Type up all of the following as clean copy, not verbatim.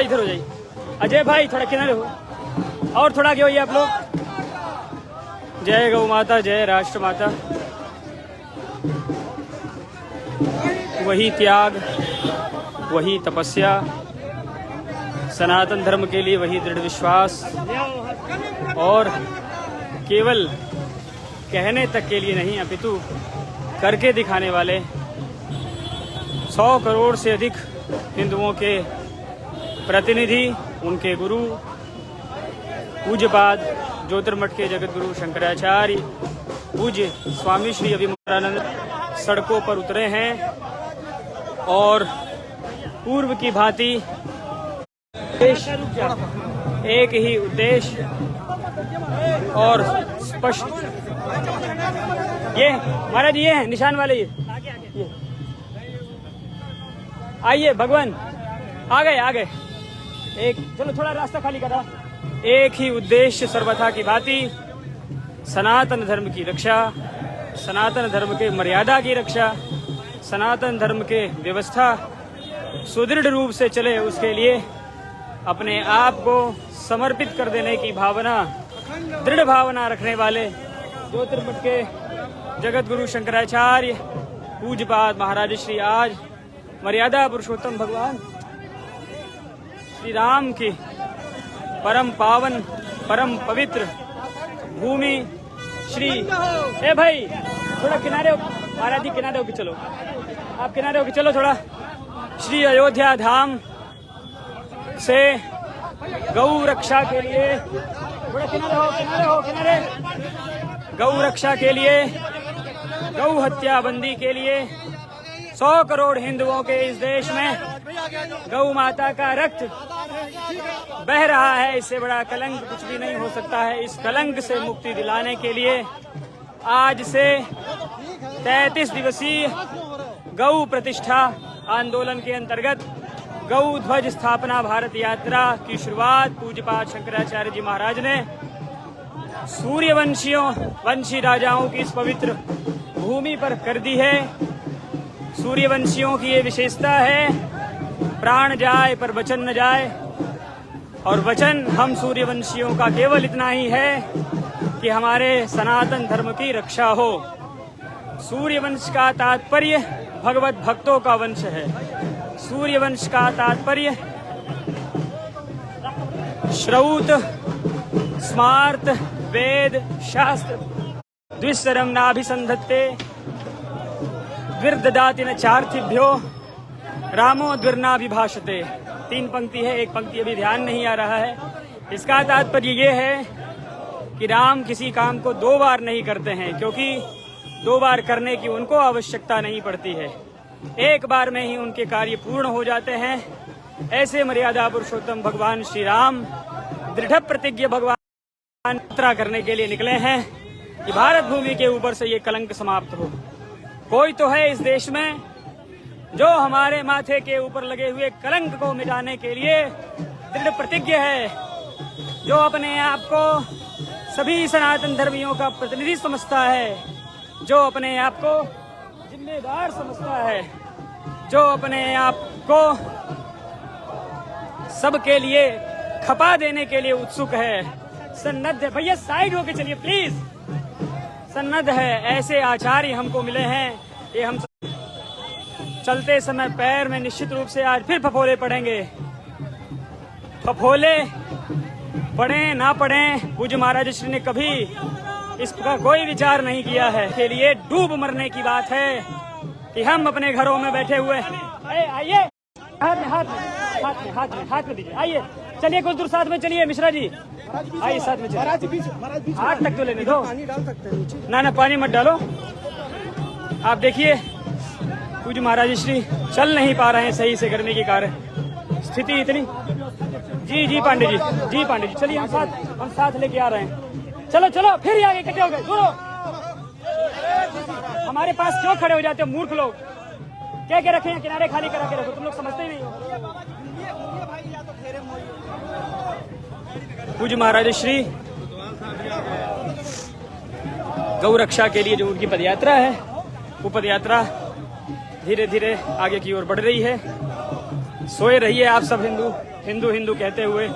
थोड़ा इधर हो जाइए। अजय भाई थोड़ा किनारे हो, और थोड़ा आगे होइए आप लोग। जय गौ माता, जय राष्ट्र माता। वही त्याग, वही तपस्या, सनातन धर्म के लिए वही दृढ़ विश्वास, और केवल कहने तक के लिए नहीं अपितु करके दिखाने वाले 100 करोड़ से अधिक हिंदुओं के प्रतिनिधि, उनके गुरु पूज्यपाद ज्योतिर्मठ के जगत गुरु शंकराचार्य पूज्य स्वामी श्री अभिमुक्तानंद सड़कों पर उतरे हैं और पूर्व की भांति एक ही उद्देश्य और स्पष्ट। ये महाराज ये हैं निशान वाले, ये आइए भगवान, आ गए। एक चलो थोड़ा रास्ता खाली करा। एक ही उद्देश्य सर्वथा की भांति सनातन धर्म की रक्षा, सनातन धर्म के मर्यादा की रक्षा, सनातन धर्म के व्यवस्था सुदृढ़ रूप से चले, उसके लिए अपने आप को समर्पित कर देने की भावना, दृढ़ भावना रखने वाले ज्योतिर्मठ के जगत गुरु शंकराचार्य पूज्यपाद महाराज श्री आज मर्यादा पुरुषोत्तम भगवान श्री राम की परम पावन परम पवित्र भूमि श्री, ए भाई थोड़ा किनारे हो महाराज जी, किनारे होके चलो, आप किनारे होके चलो थोड़ा। श्री अयोध्या धाम से गौ रक्षा के लिए थोड़ा किनारे हो, गौ रक्षा के लिए, गौ हत्या बंदी के लिए 100 करोड़ हिंदुओं के इस देश में गौ माता का रक्त बह रहा है। इससे बड़ा कलंक कुछ भी नहीं हो सकता है। इस कलंक से मुक्ति दिलाने के लिए आज से 33 दिवसीय गौ प्रतिष्ठा आंदोलन के अंतर्गत गौ ध्वज स्थापना भारत यात्रा की शुरुआत पूज्यपाद शंकराचार्य जी महाराज ने वंशी राजाओं की इस पवित्र भूमि पर कर दी है। सूर्यवंशियों की ये विशेषता है, प्राण जाए पर वचन न जाए, और वचन हम सूर्यवंशियों का केवल इतना ही है कि हमारे सनातन धर्म की रक्षा हो। सूर्यवंश का तात्पर्य भगवत भक्तों का वंश है। सूर्यवंश का तात्पर्य श्रौत स्मार्त वेद शास्त्र द्विसरम नाभिसंधत्ते द्विर्ददाति न चार्थिभ्यो रामो द्विर्नाभिभाषते। 3 पंक्ति है, एक पंक्ति अभी ध्यान नहीं आ रहा है। इसका तात्पर्य ये है कि राम किसी काम को 2 बार नहीं करते हैं, क्योंकि 2 बार करने की उनको आवश्यकता नहीं पड़ती है, एक बार में ही उनके कार्य पूर्ण हो जाते हैं। ऐसे मर्यादा पुरुषोत्तम भगवान श्री राम दृढ़ प्रतिज्ञ भगवान यात्रा करने के लिए निकले हैं कि भारत भूमि के ऊपर से ये कलंक समाप्त हो। कोई तो है इस देश में जो हमारे माथे के ऊपर लगे हुए कलंक को मिटाने के लिए दृढ़ प्रतिज्ञ है, जो अपने आप को सभी सनातन धर्मियों का प्रतिनिधि समझता है, जो अपने आप को जिम्मेदार समझता है, जो अपने आप को सबके लिए खपा देने के लिए उत्सुक है, सन्नद्ध है। भैया साइड होके चलिए प्लीज, सन्नद्ध है। ऐसे आचार्य हमको मिले हैं। ये हम चलते समय पैर में निश्चित रूप से आज फिर फफोले पड़ेंगे। फफोले पड़े ना पड़े, पूज्य महाराज श्री ने कभी इसका कोई विचार नहीं किया है। के लिए डूब मरने की बात है कि हम अपने घरों में बैठे हुए। आइए हाथ में दीजिए, आइए चलिए कुछ दूर साथ में चलिए। मिश्रा जी आइए साथ में चलिए, हाथ तक तो लेने दो। ना पानी मत डालो। आप देखिए पूज्य महाराज श्री चल नहीं पा रहे हैं सही से, गर्मी के कारण स्थिति इतनी। जी पांडे जी चलिए हम साथ लेके आ रहे हैं। चलो फिर आगे कटे हो गए, दूर हमारे पास क्यों खड़े हो जाते हो मूर्ख लोग? क्या रखे हैं, किनारे खाली करा के रखो, तुम लोग समझते ही नहीं हो। पूज्य महाराज श्री गौ रक्षा के लिए जो उनकी पदयात्रा है, वो पदयात्रा धीरे धीरे आगे की ओर बढ़ रही है। सोए रहिए आप सब हिंदू। हिंदू हिंदू कहते हुए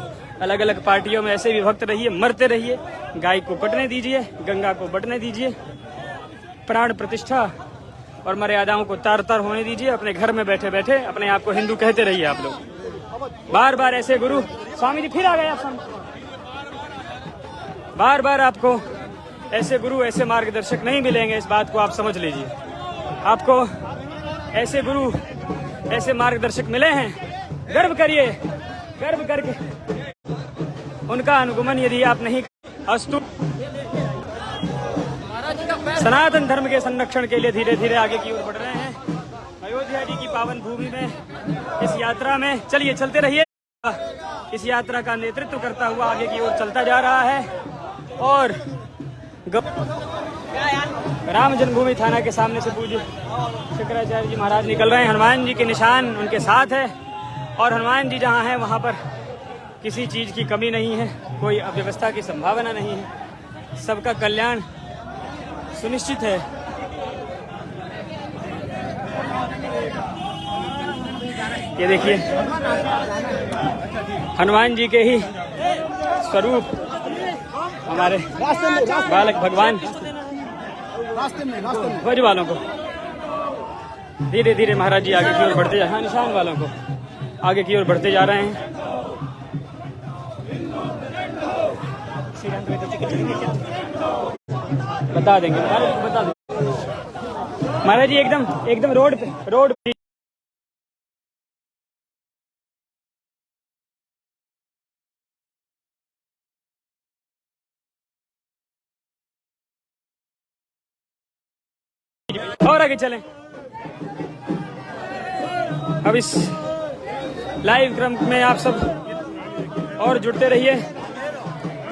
अलग अलग पार्टियों में ऐसे विभक्त रहिए, मरते रहिए। गाय को कटने दीजिए, गंगा को बटने दीजिए, प्राण प्रतिष्ठा और मर्यादाओं को तार तार होने दीजिए। अपने घर में बैठे बैठे अपने आप को हिंदू कहते रहिए आप लोग। बार बार ऐसे गुरु, स्वामी जी फिर आ गए आप सामने। बार बार आपको ऐसे गुरु, ऐसे मार्गदर्शक नहीं मिलेंगे, इस बात को आप समझ लीजिए। आपको ऐसे गुरु, ऐसे मार्गदर्शक मिले हैं, गर्व करिए। गर्व करके उनका अनुगमन यदि आप नहीं, अस्तु सनातन धर्म के संरक्षण के लिए धीरे धीरे आगे की ओर बढ़ रहे हैं। अयोध्या जी की पावन भूमि में इस यात्रा में चलिए, चलते रहिए। इस यात्रा का नेतृत्व करता हुआ आगे की ओर चलता जा रहा है और राम जन्मभूमि थाना के सामने से पूज्य शंकराचार्य जी महाराज निकल रहे हैं। हनुमान जी के निशान उनके साथ है और हनुमान जी जहाँ हैं वहाँ पर किसी चीज की कमी नहीं है, कोई अव्यवस्था की संभावना नहीं है, सबका कल्याण सुनिश्चित है। ये देखिए हनुमान जी के ही स्वरूप हमारे बालक भगवान ध्वज वालों को धीरे धीरे महाराज जी आगे की ओर बढ़ते जा, निशान वालों को आगे की ओर बढ़ते जा रहे हैं। बता देंगे, बता देंगे महाराज जी। एकदम रोड पे और आगे चलें। अब इस लाइव क्रम में आप सब और जुड़ते रहिए,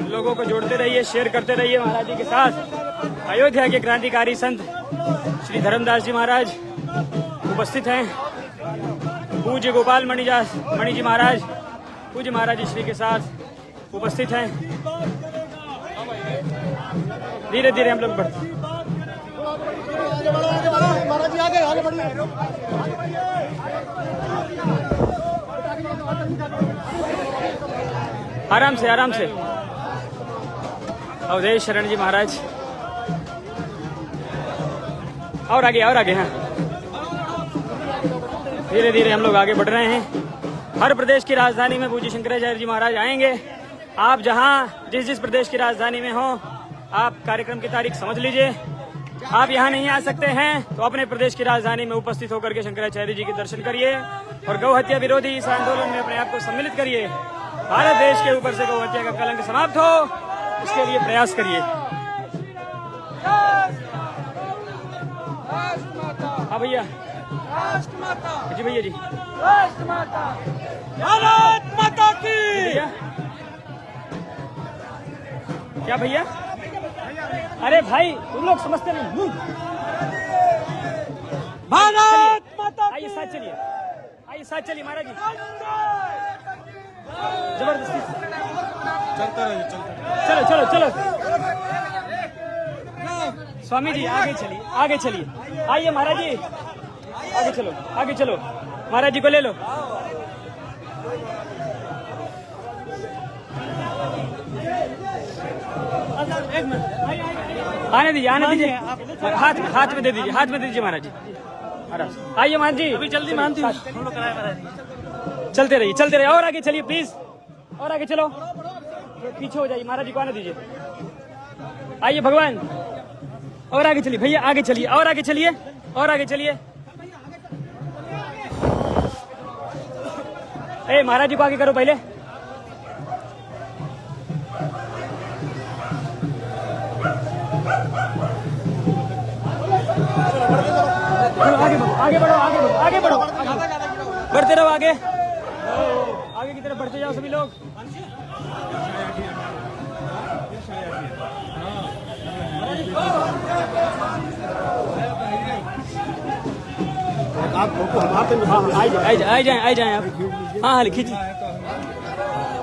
लोगों को जोड़ते रहिए, शेयर करते रहिए महाराज जी के साथ। अयोध्या के क्रांतिकारी संत श्री धर्मदास जी महाराज उपस्थित हैं। पूज्य गोपाल मणि जी महाराज, पूज्य महाराज जी श्री के साथ उपस्थित हैं। धीरे धीरे हम लोग बढ़ते हैं। आराम से, आराम से। अवधेश शरण जी महाराज और आगे, और आगे। हाँ, धीरे धीरे हम लोग आगे बढ़ रहे हैं। हर प्रदेश की राजधानी में पूज्य शंकराचार्य जी महाराज आएंगे। आप जहां जिस प्रदेश की राजधानी में हो, आप कार्यक्रम की तारीख समझ लीजिए। आप यहाँ नहीं आ सकते हैं तो अपने प्रदेश की राजधानी में उपस्थित होकर के शंकराचार्य जी के दर्शन करिए और गौ हत्या विरोधी इस आंदोलन में अपने आप को सम्मिलित करिए। भारत देश के ऊपर से गौ हत्या का कलंक समाप्त हो, इसके लिए प्रयास करिए। हाँ भैया जी, भैया जी, भारत माता की भैया। क्या भैया? अरे भाई तुम लोग समझते नहीं। भारत माता, आइए साथ चलिए, आइए साथ चलिए महाराज जी, जबरदस्ती चलते रहिए, चलो चलो चलो। स्वामी जी आगे चलिए, आगे चलिए, आइए महाराज जी, आगे चलो, आगे चलो। महाराज जी को ले लो। एक मिनट, आने दीजिए, आने दीजिए। हाथ में दे दीजिए, हाथ में दे दीजिए महाराज जी। आइए महाराज जी, अभी जल्दी मान दी, चलते रहिए, चलते रहिए। और आगे चलिए प्लीज, और आगे चलो, पीछे हो जाइए। महाराज जी को आने दीजिए। आइए भगवान, और आगे चलिए भैया, आगे चलिए, और आगे चलिए, और आगे चलिए। ए महाराज जी को आगे करो पहले। आगे बढ़ो, आगे बढ़ो, आगे बढ़ो, आगे बढ़ो, बढ़ते रहो आगे, आगे की तरफ बढ़ते जाओ सभी लोग। आ जाए आप। हाँ हाँ खींचिए।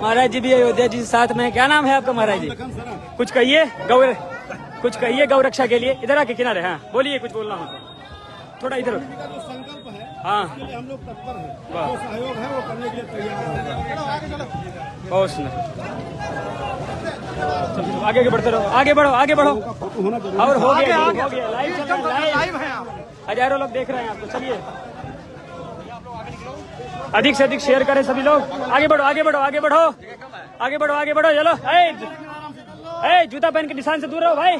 महाराज जी भी अयोध्या जी साथ में। क्या नाम है आपका महाराज जी? कुछ कहिए कुछ कहिए गौ रक्षा के लिए। इधर आके किनारे। हाँ बोलिए, कुछ बोलना हो थोड़ा इधर। हाँ, हम लोग तत्पर हैं, जो सहयोग है वो करने के लिए तैयार हैं। बहुत सुंदर। चलो आगे के बढ़ते रहो, आगे बढ़ो, आगे बढ़ो। और हो गया, लाइव चल रहा है, लाइव है, हजारों लोग देख रहे हैं आपको। चलिए अधिक से अधिक शेयर करें सभी लोग। आगे बढ़ो, आगे बढ़ो, आगे बढ़ो, आगे बढ़ो, आगे बढ़ो। चलो, ए जूता पहन के निशान से दूर रहो भाई।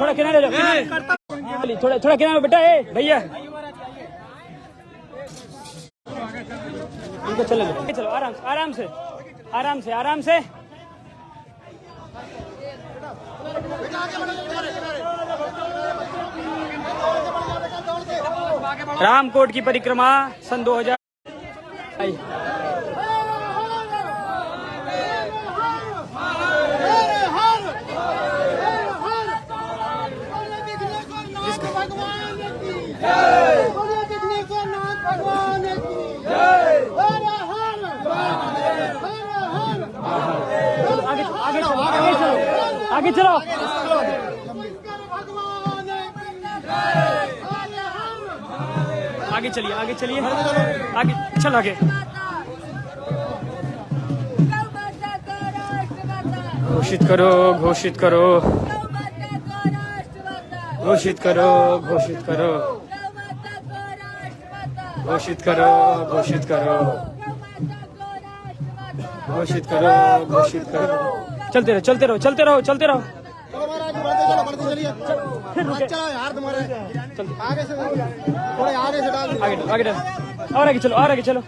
थोड़ा किनारे जाओ, थोड़ा थोड़ा किनारे बेटा। ए भैया इनको चलो, चलो आराम से, आराम से, आराम से, आराम से। रामकोट की परिक्रमा सन 2000। आगे चलो, आगे चलिए, आगे चलिए, आगे चल, आगे घोषित करो, घोषित करो, घोषित करो, घोषित करो, घोषित करो, घोषित करो, घोषित करो, घोषित करो। चलते रहो, चलते रहो, चलते रहो, चलते रहो। आगे से थोड़े आगे से डाल, आगे आगे और आगे चलो, और आगे चलो।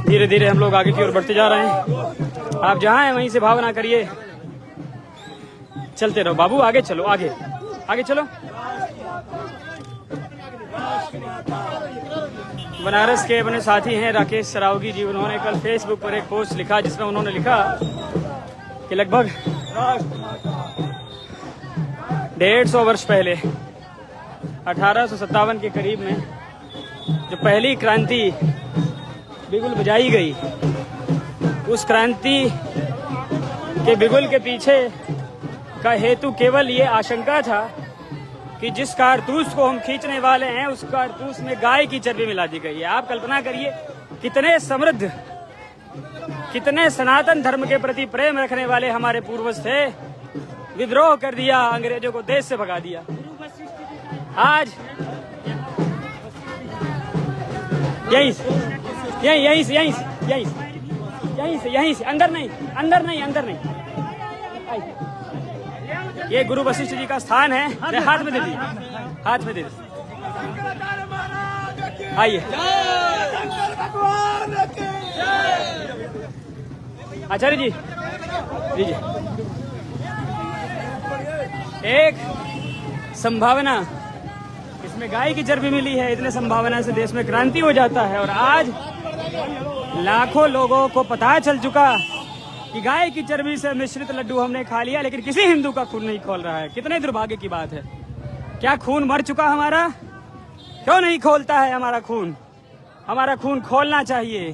धीरे धीरे हम लोग आगे की ओर बढ़ते जा रहे हैं। आप जहाँ हैं वहीं से भावना करिए। चलते रहो बाबू, आगे चलो, आगे आगे चलो। बनारस के अपने साथी हैं राकेश सरावगी जी। उन्होंने कल फेसबुक पर एक पोस्ट लिखा जिसमें उन्होंने लिखा कि लगभग 150 वर्ष पहले 1857 के करीब में जो पहली क्रांति बिगुल बजाई गई, उस क्रांति के बिगुल के पीछे का हेतु केवल ये आशंका था कि जिस कारतूस को हम खींचने वाले हैं उस कारतूस में गाय की चर्बी मिला दी गई है। आप कल्पना करिए कितने समृद्ध, कितने सनातन धर्म के प्रति प्रेम रखने वाले हमारे पूर्वज थे। विद्रोह कर दिया, अंग्रेजों को देश से भगा दिया। आज यहीं से, अंदर नहीं, अंदर नहीं, अंदर नहीं। ये गुरु वशिष्ठ जी का स्थान है। हाथ में दे दीजिए, हाथ में दे दीजिए। आइए, आचार्य जी लीजिए। एक संभावना, इसमें गाय की चर्बी मिली है, इतने संभावना से देश में क्रांति हो जाता है। और आज लाखों लोगों को पता चल चुका कि गाय की चर्बी से मिश्रित लड्डू हमने खा लिया, लेकिन किसी हिंदू का खून नहीं खोल रहा है। कितने दुर्भाग्य की बात है। क्या खून मर चुका हमारा? क्यों नहीं खोलता है हमारा खून? हमारा खून खोलना चाहिए।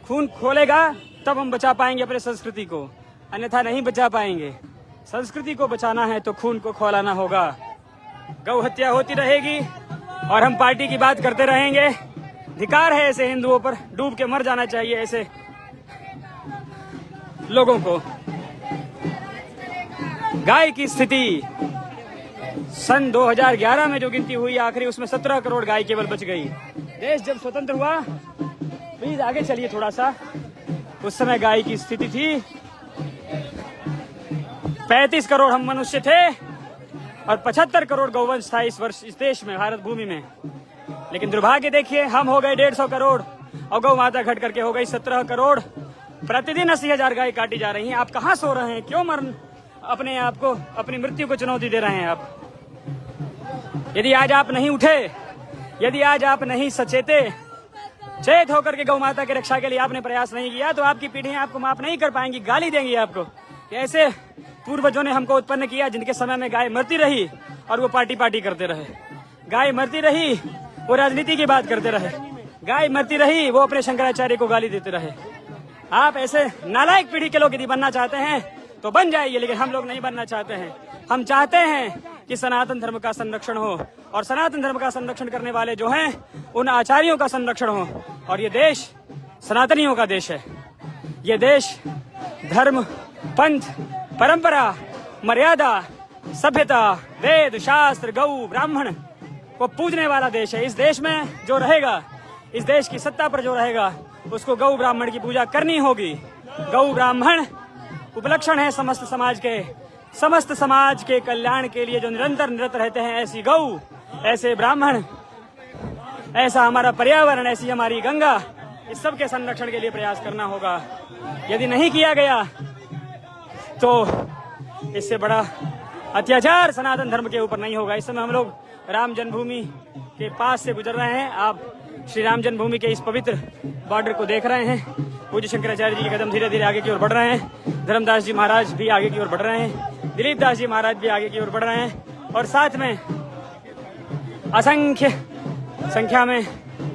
खून खोलेगा तब हम बचा पाएंगे अपने संस्कृति को, अन्यथा नहीं बचा पाएंगे। संस्कृति को बचाना है तो खून को खोलाना होगा। गौ हत्या होती रहेगी और हम पार्टी की बात करते रहेंगे। धिक्कार है ऐसे हिंदुओं पर, डूब के मर जाना चाहिए ऐसे लोगों को। गाय की स्थिति सन 2011 में जो गिनती हुई आखिरी, उसमें 17 करोड़ गाय केवल बच गई। देश जब स्वतंत्र हुआ, प्लीज आगे चलिए थोड़ा सा, उस समय गाय की स्थिति थी 35 करोड़ हम मनुष्य थे और 75 करोड़ गौवंश था इस वर्ष इस देश में, भारत भूमि में। लेकिन दुर्भाग्य देखिए, हम हो गए 150 करोड़ और गौ माता घट करके हो गई 17 करोड़। प्रतिदिन 80,000 गाय काटी जा रही हैं। आप कहाँ सो रहे हैं? क्यों अपने आप को, अपनी मृत्यु को चुनौती दे रहे हैं आप? यदि आज आप नहीं उठे, यदि आज आप नहीं सचेते, चेत होकर के गौ माता की रक्षा के लिए आपने प्रयास नहीं किया, तो आपकी पीढ़ियां आपको माफ नहीं कर पाएंगी, गाली देंगी आपको। ऐसे पूर्वजों ने हमको उत्पन्न किया जिनके समय में गाय मरती रही और वो पार्टी करते रहे। गाय मरती रही, वो राजनीति की बात करते रहे। गाय मरती रही, वो अपने शंकराचार्य को गाली देते रहे। आप ऐसे नालायक पीढ़ी के लोग यदि बनना चाहते हैं तो बन जाएगी, लेकिन हम लोग नहीं बनना चाहते हैं। हम चाहते हैं कि सनातन धर्म का संरक्षण हो, और सनातन धर्म का संरक्षण करने वाले जो हैं उन आचार्यों का संरक्षण हो। और ये देश सनातनियों का देश है। ये देश धर्म, पंथ, परंपरा, मर्यादा, सभ्यता, वेद, शास्त्र, गौ, ब्राह्मण को पूजने वाला देश है। इस देश में जो रहेगा, इस देश की सत्ता पर जो रहेगा, उसको गौ ब्राह्मण की पूजा करनी होगी। गौ ब्राह्मण उपलक्षण है समस्त समाज के कल्याण के लिए जो निरंतर निरत रहते हैं। ऐसी गौ, ऐसे ब्राह्मण, ऐसा हमारा पर्यावरण, ऐसी हमारी गंगा, इस सब के संरक्षण के लिए प्रयास करना होगा। यदि नहीं किया गया तो इससे बड़ा अत्याचार सनातन धर्म के ऊपर नहीं होगा। इस समय हम लोग राम जन्मभूमि के पास से गुजर रहे हैं। आप श्री राम जन्मभूमि के इस पवित्र बॉर्डर को देख रहे हैं। पूज्य शंकराचार्य जी के कदम धीरे धीरे आगे की ओर बढ़ रहे हैं। धर्मदास जी महाराज भी आगे की ओर बढ़ रहे हैं। दिलीप दास जी महाराज भी आगे की ओर बढ़ रहे हैं। और साथ में असंख्य संख्या में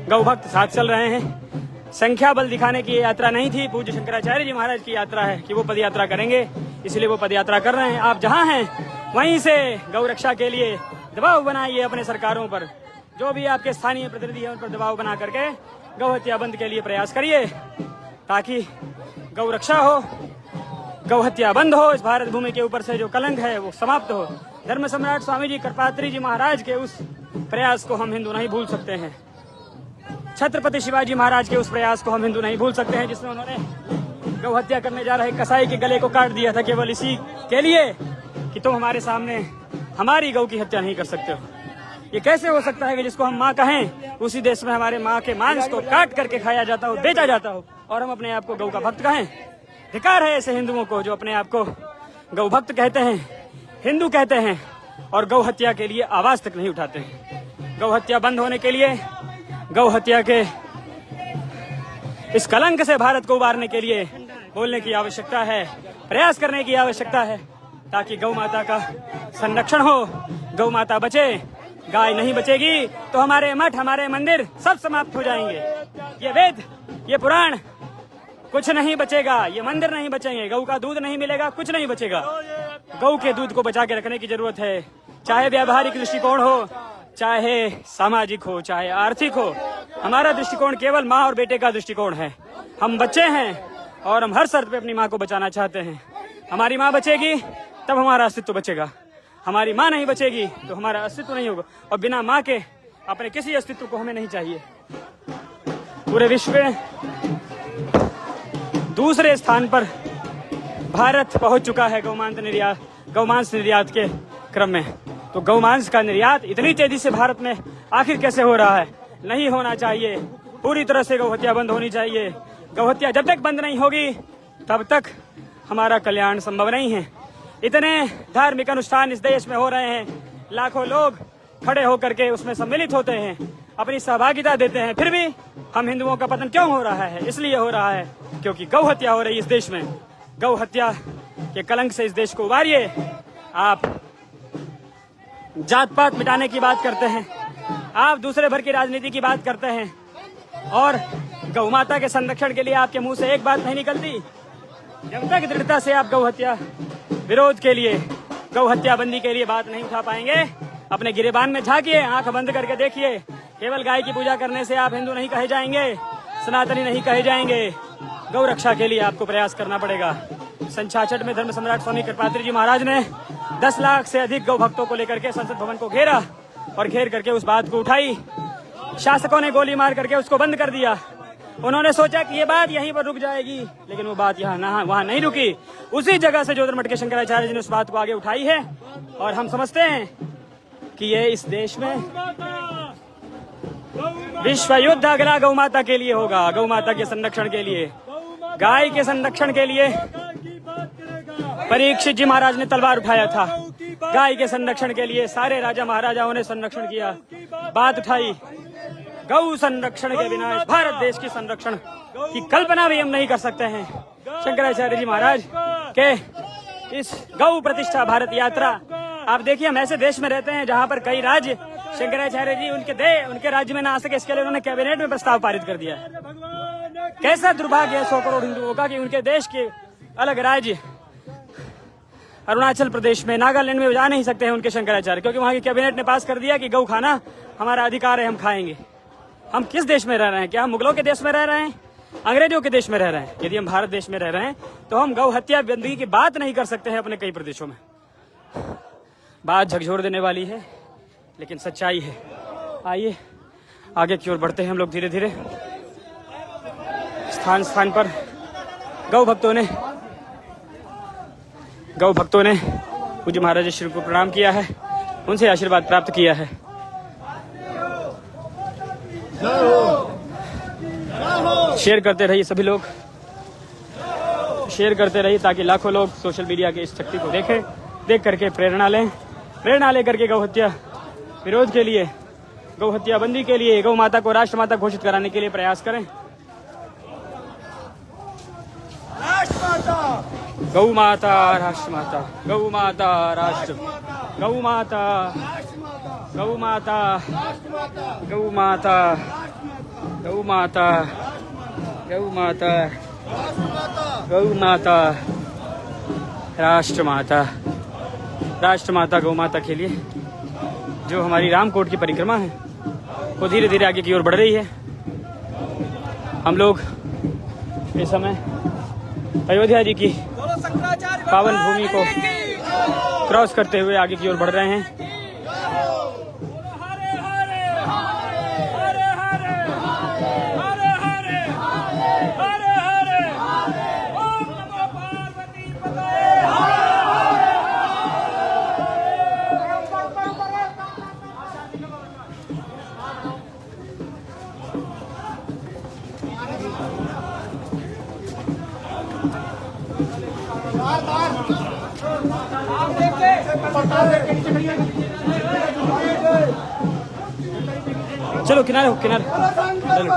गौ भक्त साथ चल रहे हैं। संख्या बल दिखाने की यात्रा नहीं थी, पूज्य शंकराचार्य जी महाराज की यात्रा है कि वो पद यात्रा करेंगे, इसलिए वो पद यात्रा कर रहे हैं। आप जहां हैं वहीं से गौ रक्षा के लिए दबाव बनाइए अपने सरकारों पर। जो भी आपके स्थानीय प्रतिनिधि हैं उन पर दबाव बना करके गौ हत्या बंद के लिए प्रयास करिए, ताकि गौ रक्षा हो, गौ हत्या बंद हो। इस भारत भूमि के ऊपर से जो कलंक है वो समाप्त हो। धर्म सम्राट स्वामी जी कृपात्री जी महाराज के उस प्रयास को हम हिंदू नहीं भूल सकते हैं। छत्रपति शिवाजी महाराज के उस प्रयास को हम हिंदू नहीं भूल सकते हैं, जिसमें उन्होंने गौ हत्या करने जा रहे कसाई के गले को काट दिया था, केवल इसी के लिए कि तुम हमारे सामने हमारी गौ की हत्या नहीं कर सकते हो। ये कैसे हो सकता है कि जिसको हम माँ कहें उसी देश में हमारे माँ के मांस को काट करके खाया जाता हो, बेचा जाता हो, और हम अपने आप को गौ का भक्त कहें। धिक्कार है ऐसे हिंदुओं को जो अपने आप को गौ भक्त कहते हैं, हिंदू कहते हैं, और गौ हत्या के लिए आवाज तक नहीं उठाते हैं। गौ हत्या बंद होने के लिए, गौ हत्या के इस कलंक से भारत को उबारने के लिए बोलने की आवश्यकता है, प्रयास करने की आवश्यकता है, ताकि गौ माता का संरक्षण हो, गौ माता बचे। गाय नहीं बचेगी तो हमारे मठ, हमारे मंदिर सब समाप्त हो जाएंगे। ये वेद, ये पुराण, कुछ नहीं बचेगा। ये मंदिर नहीं बचेंगे, गौ का दूध नहीं मिलेगा, कुछ नहीं बचेगा। गौ के दूध को बचा के रखने की जरूरत है, चाहे व्यावहारिक दृष्टिकोण हो, चाहे सामाजिक हो, चाहे आर्थिक हो। हमारा दृष्टिकोण केवल माँ और बेटे का दृष्टिकोण है। हम बच्चे हैं और हम हर शर्त पे अपनी माँ को बचाना चाहते हैं। हमारी माँ बचेगी तब हमारा अस्तित्व बचेगा। हमारी माँ नहीं बचेगी तो हमारा अस्तित्व नहीं होगा, और बिना माँ के अपने किसी अस्तित्व को हमें नहीं चाहिए। पूरे विश्व में दूसरे स्थान पर भारत पहुंच चुका है गौमांस निर्यात के क्रम में। तो गौमांस का निर्यात इतनी तेजी से भारत में आखिर कैसे हो रहा है? नहीं होना चाहिए। पूरी तरह से गौ हत्या बंद होनी चाहिए। गौ हत्या जब तक बंद नहीं होगी तब तक हमारा कल्याण संभव नहीं है। इतने धार्मिक अनुष्ठान इस देश में हो रहे हैं, लाखों लोग खड़े होकर के उसमें सम्मिलित होते हैं, अपनी सहभागिता देते हैं, फिर भी हम हिंदुओं का पतन क्यों हो रहा है? इसलिए हो रहा है क्योंकि गौ हत्या हो रही है इस देश में। गौ हत्या के कलंक से इस देश को उबारिए। आप जात पात मिटाने की बात करते हैं, आप दूसरे भर की राजनीति की बात करते हैं, और गौ माता के संरक्षण के लिए आपके मुंह से एक बात नहीं निकलती। जब तक दृढ़ता से आप गौ हत्या विरोध के लिए, गौ हत्या बंदी के लिए बात नहीं उठा पाएंगे, अपने गिरेबान में झांकिए, आंख बंद करके देखिए। केवल गाय की पूजा करने से आप हिंदू नहीं कहे जाएंगे, सनातनी नहीं कहे जाएंगे। गौ रक्षा के लिए आपको प्रयास करना पड़ेगा। सन 66 में धर्म सम्राट स्वामी कृपात्री जी महाराज ने 10 लाख से अधिक गौ भक्तों को लेकर के संसद भवन को घेरा, और घेर करके उस बात को उठाई। शासकों ने गोली मार करके उसको बंद कर दिया। उन्होंने सोचा कि ये बात यहीं पर रुक जाएगी, लेकिन वो बात वहां नहीं रुकी। उसी जगह से ज्योतिर्मठ के शंकराचार्य जी ने उस बात को आगे उठाई है, और हम समझते हैं कि ये इस देश में विश्व युद्ध अगला गौ माता के लिए होगा। गौ माता के संरक्षण के लिए, गाय के संरक्षण के लिए परीक्षित जी महाराज ने तलवार उठाया था। गाय के संरक्षण के लिए सारे राजा महाराजाओं ने संरक्षण किया, बात उठाई। गौ संरक्षण के बिना इस भारत देश की संरक्षण की कल्पना भी हम नहीं कर सकते हैं। शंकराचार्य जी महाराज के इस गौ प्रतिष्ठा भारत यात्रा, आप देखिए, हम ऐसे देश में रहते हैं जहां पर कई राज्य शंकराचार्य जी उनके राज्य में ना आ सके, इसके लिए उन्होंने कैबिनेट में प्रस्ताव पारित कर दिया। कैसा दुर्भाग्य है 100 करोड़ हिंदुओं का कि उनके देश के अलग राज्य अरुणाचल प्रदेश में, नागालैंड में जा नहीं सकते हैं उनके शंकराचार्य, क्योंकि वहां की कैबिनेट ने पास कर दिया कि गौ खाना हमारा अधिकार है, हम खाएंगे। हम किस देश में रह रहे हैं? क्या हम मुगलों के देश में रह रहे हैं, अंग्रेजों के देश में रह रहे हैं? यदि हम भारत देश में रह रहे हैं तो हम गौ हत्या बंदी की बात नहीं कर सकते हैं अपने कई प्रदेशों में। बात झकझोर देने वाली है लेकिन सच्चाई है। आइए आगे की ओर बढ़ते हैं हम लोग धीरे धीरे। स्थान स्थान पर गौ भक्तों ने पूज्य महाराज श्री को प्रणाम किया है, उनसे आशीर्वाद प्राप्त किया है। शेयर करते रहिए सभी लोग, शेयर करते रहिए ताकि लाखों लोग सोशल मीडिया की इस शक्ति को देखें, देख करके प्रेरणा ले करके गौ हत्या विरोध के लिए, गौ हत्या बंदी के लिए, गौ माता को राष्ट्र माता घोषित कराने के लिए प्रयास करें। गौ माता राष्ट्र माता, गौ माता राष्ट्र, गौ माता, गौ माता, गौ माता, गौ माता, गौ माता, गौ माता, राष्ट्र माता, राष्ट्र माता गौ माता के लिए जो हमारी रामकोट की परिक्रमा है वो धीरे धीरे आगे की ओर बढ़ रही है। हम लोग इस समय अयोध्या जी की पावन भूमि को क्रॉस करते हुए आगे की ओर बढ़ रहे हैं। चलो किनारे हो, किनारे चलो।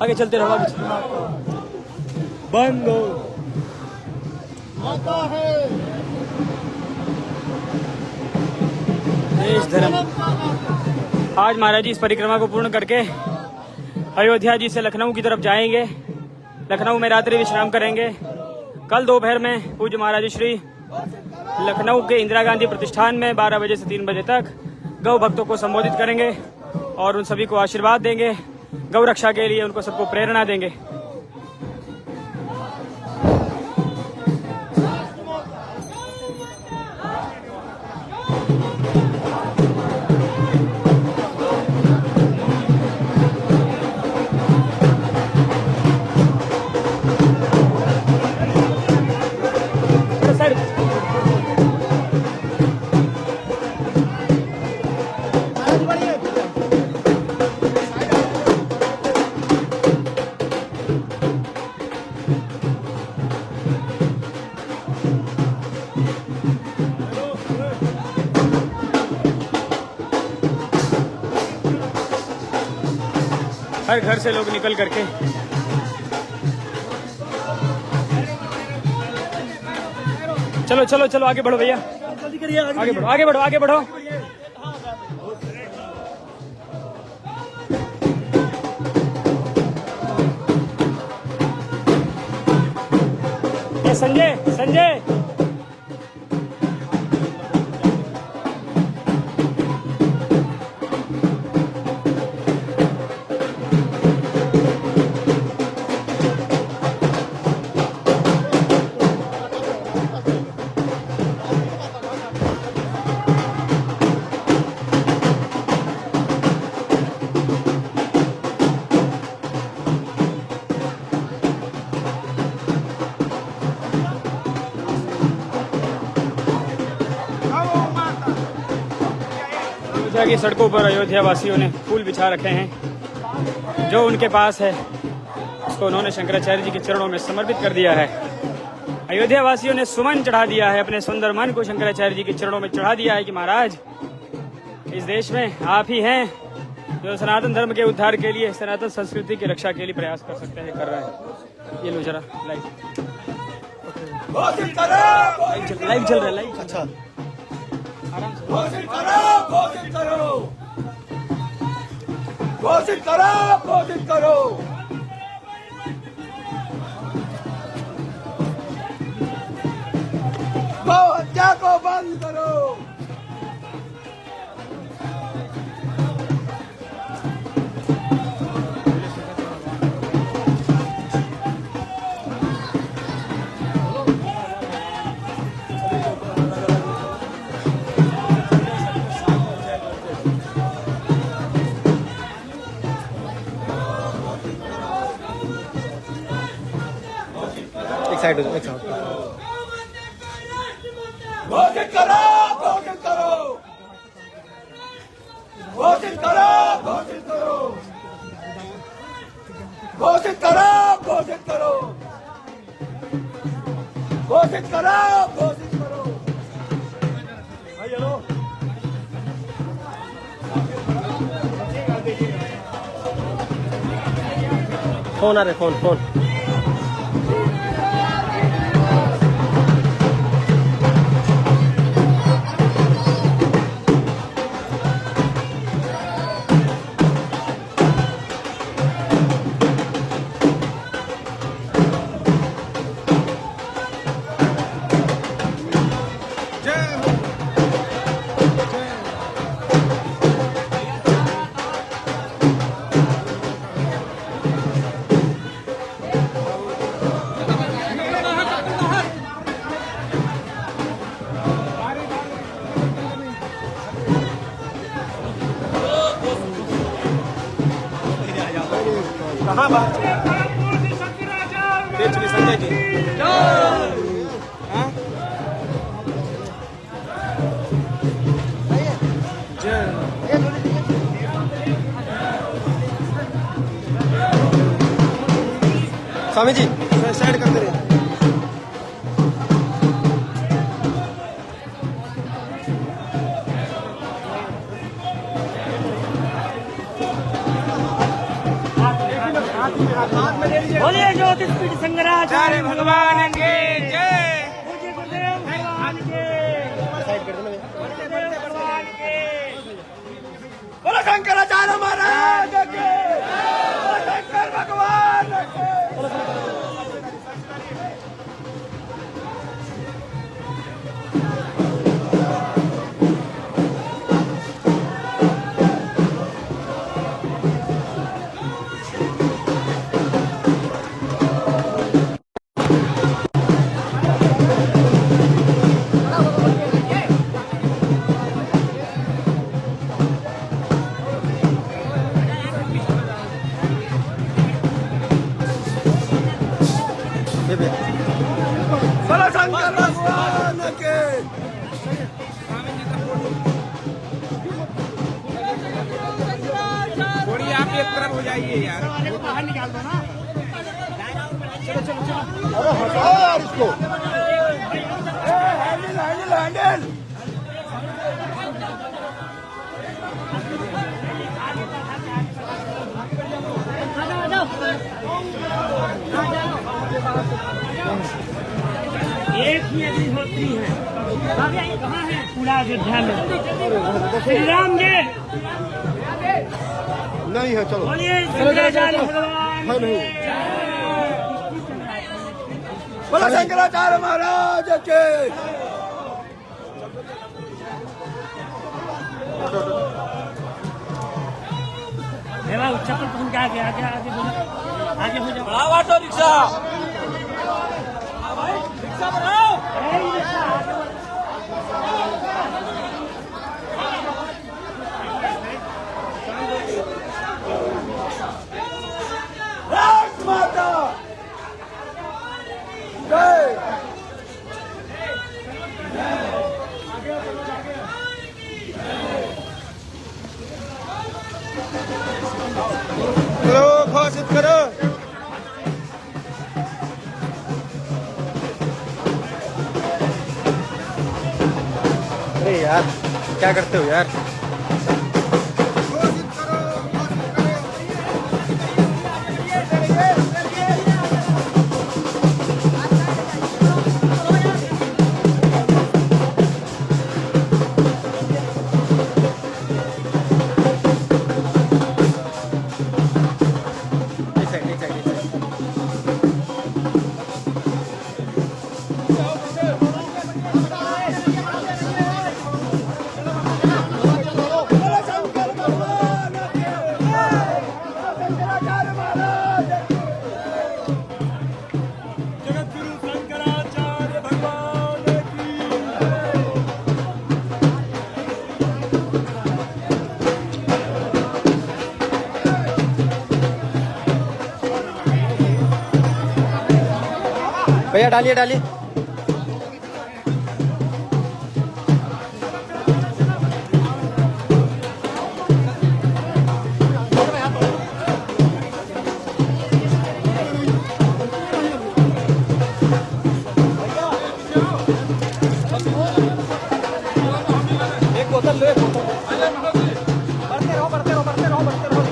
आगे चलते रहो, आगे बंद हो। देश धर्म। आज महाराज जी इस परिक्रमा को पूर्ण करके अयोध्या जी से लखनऊ की तरफ जाएंगे। लखनऊ में रात्रि विश्राम करेंगे। कल दोपहर में पूज्य महाराज श्री लखनऊ के इंदिरा गांधी प्रतिष्ठान में 12 बजे से 3 बजे तक गौ भक्तों को संबोधित करेंगे और उन सभी को आशीर्वाद देंगे, गौ रक्षा के लिए उनको सबको प्रेरणा देंगे। हर घर से लोग निकल करके चलो चलो चलो आगे बढ़ो भैया, आगे बढ़ो, आगे बढ़ो, आगे बढ़ो। ये संजय, संजय अयोध्या की सड़कों पर अयोध्या वासियों ने फूल बिछा रखे हैं। जो उनके पास है उसको उन्होंने शंकराचार्य जी के चरणों में समर्पित कर दिया है। अयोध्या वासियों ने सुमन चढ़ा दिया है, अपने सुंदर मन को शंकराचार्य जी के चरणों में चढ़ा दिया है कि महाराज इस देश में आप ही हैं जो सनातन धर्म के उद्धार के लिए, सनातन संस्कृति की रक्षा के लिए प्रयास कर सकते हैं, कर रहे हैं। ये लो जरा लाइव चल रहा है, लाइव। अच्छा घोषित करो, घोषित करो। गौ हत्या को बंद करो। एक साइड हो जाओ, एक साइड। घोषित करो, घोषित करो, घोषित करो, घोषित करो, घोषित करो, घोषित करो, घोषित करो, घोषित करो। भाई हेलो, फोन आ रहे, फोन फोन। कहाँ बात? संजय जी स्वामी जी साइड करते रहिए। बोलिए ज्योतिष पीठ शंकराचार्य भगवान के जय। पूज्य गुरुदेव भगवान के, साइड कर देना। गुरुदेव भगवान के। बोलो शंकराचार्य महाराज के, बोलो शंकर भगवान के। ये भी। बोलो शंकर भगवान के। थोड़ी आप एक तरफ हो जाइए यार। बाहर निकाल दो ना। अरे हटाओ यार इसको। Handle handle handle. एक ही अग्निहोत्री है। कहाँ है? पूरा अयोध्या में। श्री राम जी नहीं है, चलो। बोलिए शंकराचार्य भगवान है नहीं। बोलो शंकराचार्य महाराज के। चप्पल पहन के आगे आगे आगे बोलो, आगे हो जाओ। बढ़ाओ ऑटो रिक्शा। रिक्शा बढ़ाओ। राजमाता जय। करो, घोषित करो। अरे यार क्या करते हो यार। भैया डालिए डालिए। एक बोतल लो, एक बोतल। बढ़ते रहो बढ़ते रहो बढ़ते रहो बढ़ते रहो।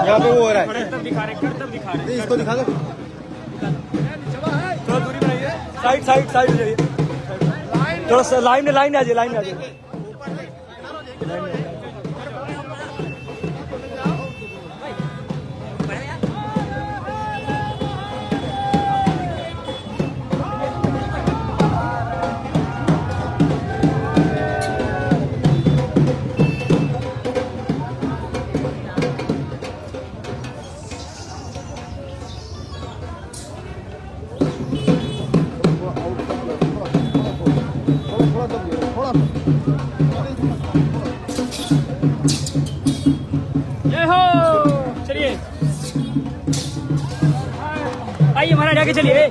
यहाँ पे वो हो रहा है, करतब दिखा रहे इसको दिखा दो। थोड़ा दूरी बनाइए। साइड साइड साइड हो जाइए, थोड़ा सा लाइन लाइन आ जाइए, लाइन आ जाइए। जय हो। चलिए आइए महाराज, आगे चलिए,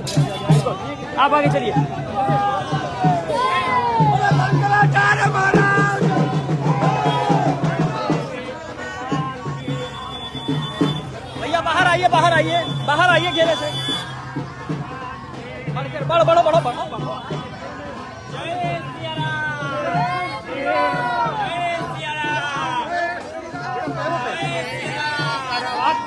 आप आगे चलिए। भैया बाहर आइए, बाहर आइए, बाहर आइए घेरे से। बढ़ो बढ़ो बढ़ो बढ़ो बढ़ो। जय सिया राम। जय सिया राम। जय सिया राम।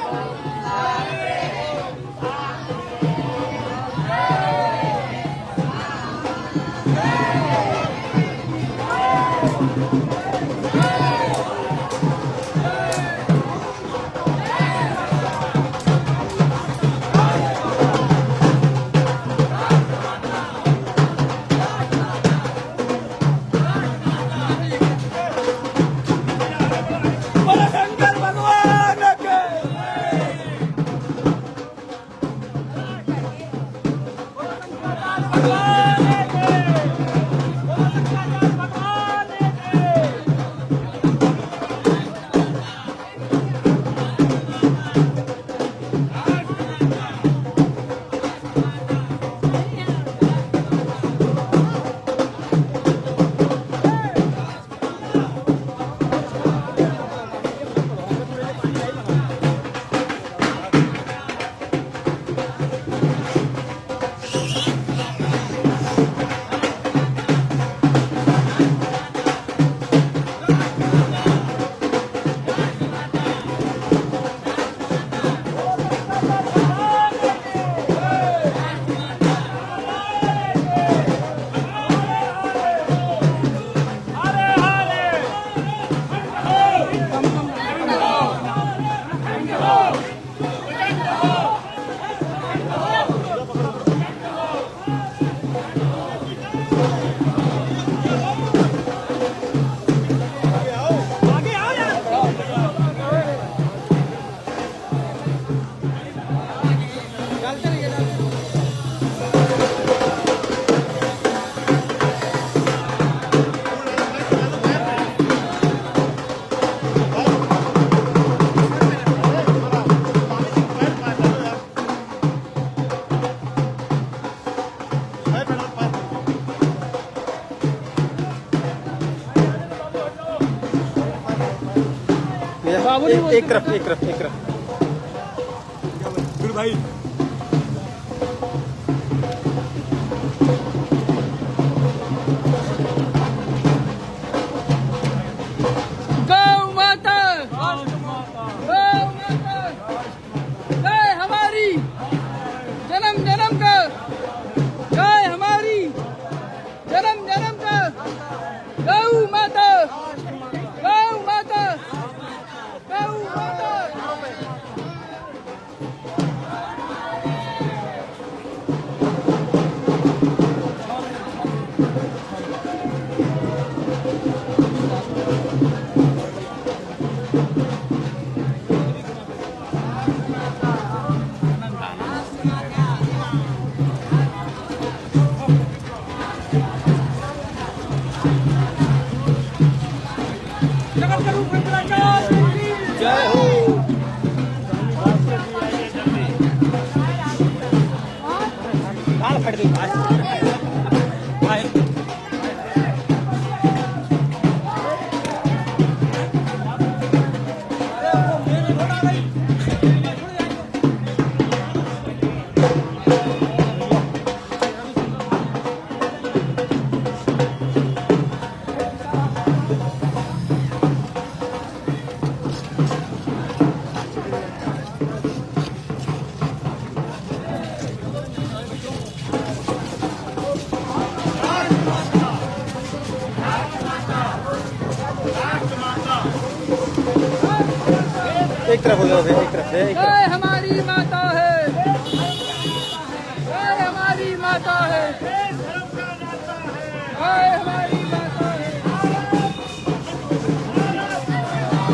भगवान के एक तरफ एक तरफ एक तरफ फिर भाई गौ माता जय हमारी जन्म जन्म का जय हमारी जन्म जन्म का गौ माता गौ माता गौ माता जय हो फट गई एक तरफ हो जाओ एक तरफ एक तरफ जय हमारी माता है जय हमारी माता है जय हमारी माता है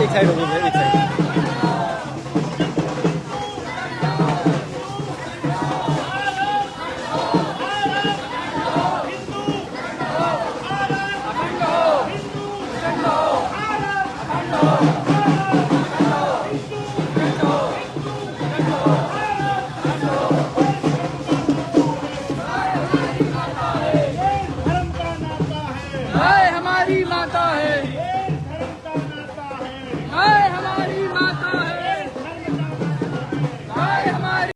एक साइड हो गई एक साइड